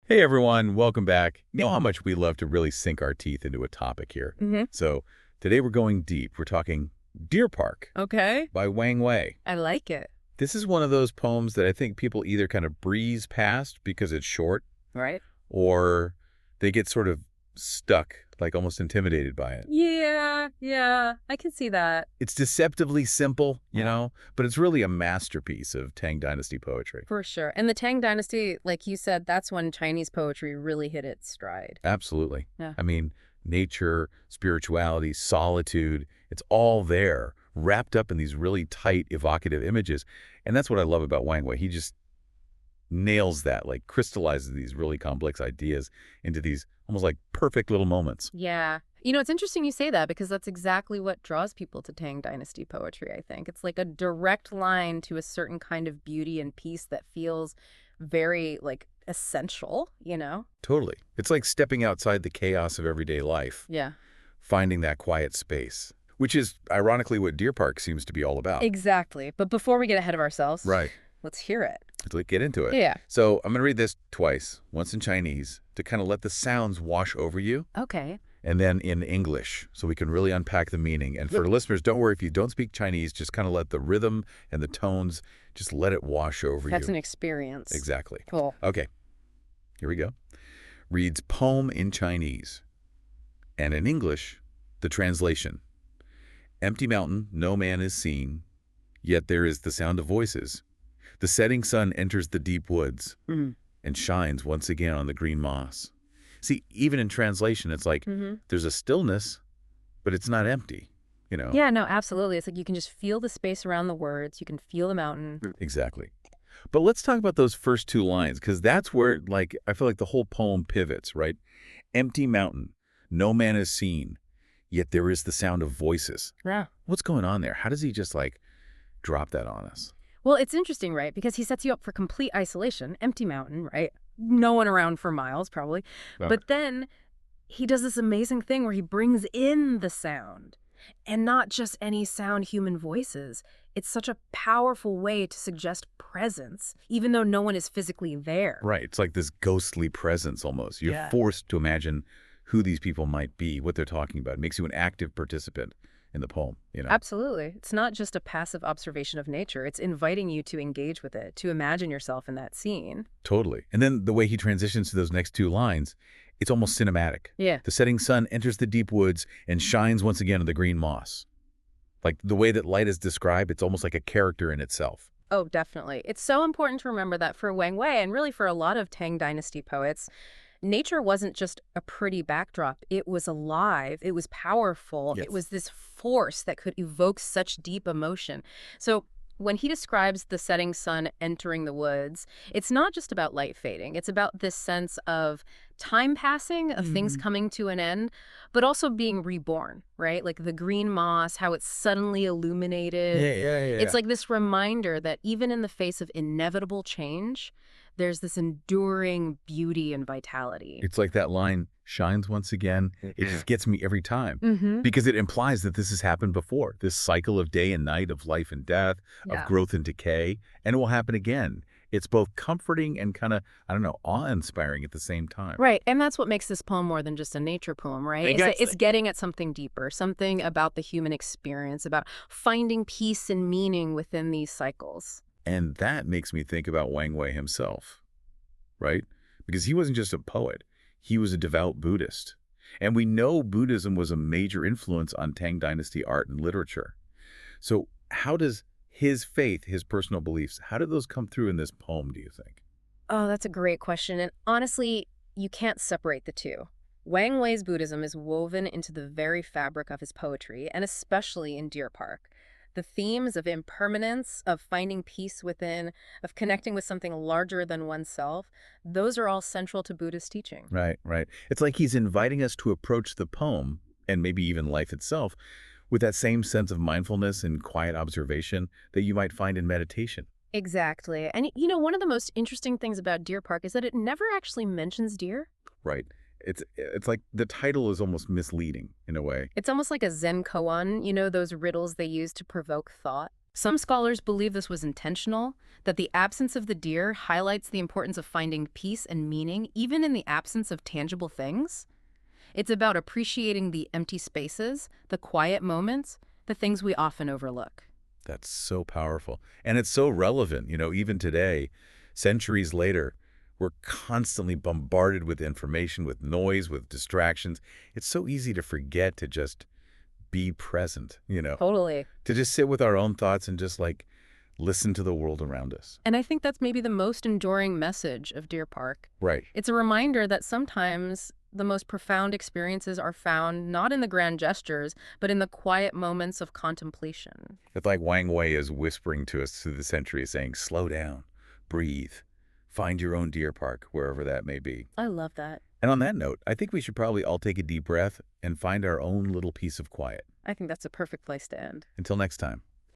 Hey everyone, welcome back. You know how much we love to really sink our teeth into a topic here. So today we're going deep. We're talking Deer Park Okay. by Wang Wei. I like it. This is one of those poems that I think people either kind of breeze past because it's short, Right? or they get sort of stuck, like almost intimidated by it. Yeah. I can see that. It's deceptively simple, but it's really a masterpiece of Tang Dynasty poetry. For sure. And the Tang Dynasty, like you said, that's when Chinese poetry really hit its stride. Absolutely. Yeah. I mean, nature, spirituality, solitude, it's all there, wrapped up in these really tight, evocative images. And that's what I love about Wang Wei. He just nails that, like crystallizes these really complex ideas into these almost like perfect little moments. Yeah. It's interesting you say that because that's exactly what draws people to Tang Dynasty poetry, I think. It's like a direct line to a certain kind of beauty and peace that feels very, essential. Totally. It's like stepping outside the chaos of everyday life, Yeah. finding that quiet space, which is ironically what Deer Park seems to be all about. Exactly. But before we get ahead of ourselves, Right. let's hear it. Let's get into it. Yeah. So I'm going to read this twice, once in Chinese, to kind of let the sounds wash over you, Okay. and then in English, so we can really unpack the meaning. And for listeners, don't worry if you don't speak Chinese, just kind of let the rhythm and the tones, just let it wash over That's you. an experience. Exactly. Cool. Okay, here we go. Reads poem in Chinese. And in English, the translation. Empty mountain, no man is seen, yet there is the sound of voices. The setting sun enters the deep woods and shines once again on the green moss. See, even in translation, it's like there's a stillness, but it's not empty. Yeah, no, absolutely. It's like you can just feel the space around the words. You can feel the mountain. Exactly. But let's talk about those first two lines, because that's where, I feel like the whole poem pivots, right? Empty mountain, no man is seen, yet there is the sound of voices. Yeah. What's going on there? How does he just, drop that on us? Well, it's interesting, right? Because he sets you up for complete isolation, empty mountain, right? No one around for miles, probably. Right. But then he does this amazing thing where he brings in the sound. And not just any sound, human voices. It's such a powerful way to suggest presence, even though no one is physically there. Right. It's like this ghostly presence almost. You're Yeah. forced to imagine who these people might be, what they're talking about. It makes you an active participant in the poem. Absolutely. It's not just a passive observation of nature. It's inviting you to engage with it, to imagine yourself in that scene. Totally. And then the way he transitions to those next two lines, it's almost cinematic. Yeah. The setting sun enters the deep woods and shines once again on the green moss. Like the way that light is described, it's almost like a character in itself. Oh, definitely. It's so important to remember that for Wang Wei, and really for a lot of Tang Dynasty poets, nature wasn't just a pretty backdrop. It was alive. It was powerful. Yes. It was this force that could evoke such deep emotion. So when he describes the setting sun entering the woods, it's not just about light fading. It's about this sense of time passing, of things coming to an end, but also being reborn, right? Like the green moss, how it's suddenly illuminated. Yeah. It's like this reminder that even in the face of inevitable change, there's this enduring beauty and vitality. It's like that line, shines once again. It just gets me every time. Because it implies that this has happened before. This cycle of day and night, of life and death, Yeah. of growth and decay, and it will happen again. It's both comforting and kind of, awe-inspiring at the same time. Right, and that's what makes this poem more than just a nature poem, right? It's getting at something deeper, something about the human experience, about finding peace and meaning within these cycles. And that makes me think about Wang Wei himself, right? Because he wasn't just a poet. He was a devout Buddhist. And we know Buddhism was a major influence on Tang Dynasty art and literature. So how does his faith, his personal beliefs, how did those come through in this poem, do you think? Oh, that's a great question. And honestly, you can't separate the two. Wang Wei's Buddhism is woven into the very fabric of his poetry, and especially in Deer Park. The themes of impermanence, of finding peace within, of connecting with something larger than oneself, those are all central to Buddhist teaching. Right. It's like he's inviting us to approach the poem, and maybe even life itself, with that same sense of mindfulness and quiet observation that you might find in meditation. Exactly. And one of the most interesting things about Deer Park is that it never actually mentions deer. Right. It's like the title is almost misleading in a way. It's almost like a Zen koan, those riddles they use to provoke thought. Some scholars believe this was intentional, that the absence of the deer highlights the importance of finding peace and meaning even in the absence of tangible things. It's about appreciating the empty spaces, the quiet moments, the things we often overlook. That's so powerful. And it's so relevant, even today, centuries later, we're constantly bombarded with information, with noise, with distractions. It's so easy to forget to just be present, Totally. to just sit with our own thoughts and just like listen to the world around us. And I think that's maybe the most enduring message of Deer Park. Right. It's a reminder that sometimes the most profound experiences are found not in the grand gestures, but in the quiet moments of contemplation. It's like Wang Wei is whispering to us through the centuries saying, slow down, breathe, find your own deer park, wherever that may be. I love that. And on that note, I think we should probably all take a deep breath and find our own little piece of quiet. I think that's a perfect place to end. Until next time.